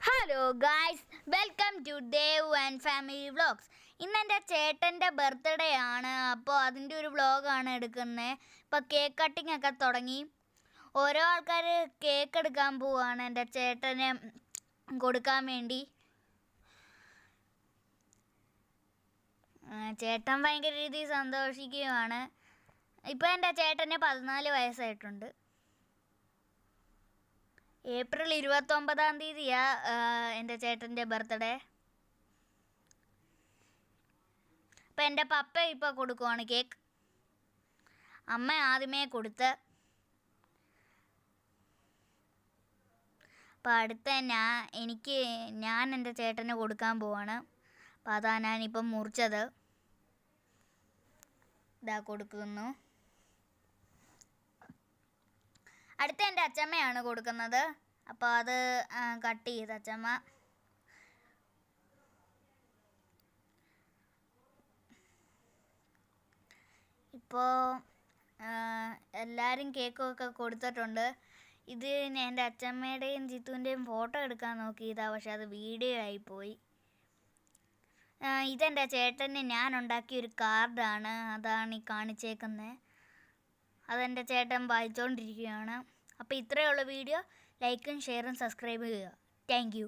Hello guys, welcome to Dev and family vlogs. ഇന്ന് എൻ്റെ ചേട്ടൻ്റെ ബർത്ത്ഡേ ആണ്. അപ്പോൾ അതിൻ്റെ ഒരു വ്ളോഗാണ് എടുക്കുന്നത്. ഇപ്പോൾ കേക്ക് കട്ടിംഗ് ഒക്കെ തുടങ്ങി. ഓരോ ആൾക്കാർ കേക്ക് എടുക്കാൻ പോവുകയാണ് എൻ്റെ ചേട്ടന് കൊടുക്കാൻ വേണ്ടി. ചേട്ടൻ ഭയങ്കര രീതിയിൽ സന്തോഷിക്കുകയാണ്. ഇപ്പോൾ എൻ്റെ ചേട്ടന് 14 വയസ്സായിട്ടുണ്ട്. ഏപ്രിൽ 29-ാം തീയതിയാണ് എൻ്റെ ചേട്ടൻ്റെ ബർത്ത്ഡേ. അപ്പം എൻ്റെ പപ്പ ഇപ്പോൾ കൊടുക്കുവാണ് കേക്ക്. അമ്മ ആദ്യമേ കൊടുത്ത്. അപ്പം അടുത്ത ഞാൻ എൻ്റെ ചേട്ടന് കൊടുക്കാൻ പോവാണ്. അപ്പം അതാണ് ഞാനിപ്പം മുറിച്ചത്. ഇതാ കൊടുക്കുന്നു. അടുത്ത എൻ്റെ അച്ചമ്മയാണ് കൊടുക്കുന്നത്. അപ്പോൾ അത് കട്ട് ചെയ്ത് അച്ചമ്മ. ഇപ്പോൾ എല്ലാവരും കേക്കൊക്കെ കൊടുത്തിട്ടുണ്ട്. ഇത് എൻ്റെ അച്ചമ്മയുടെയും ജിത്തുവിൻ്റെയും ഫോട്ടോ എടുക്കാൻ നോക്കിയതാണ്, പക്ഷെ അത് വീഡിയോ ആയിപ്പോയി. ഇതെൻ്റെ ചേട്ടന് ഞാൻ ഉണ്ടാക്കിയൊരു കാർഡാണ്. അതാണ് ഈ കാണിച്ചേക്കുന്നത്. അതെൻ്റെ ചേട്ടൻ വായിച്ചുകൊണ്ടിരിക്കുകയാണ്. അപ്പോൾ ഇത്രയേ ഉള്ളൂ വീഡിയോ. ലൈക്കും ഷെയറും സബ്സ്ക്രൈബ് ചെയ്യുക. Thank you.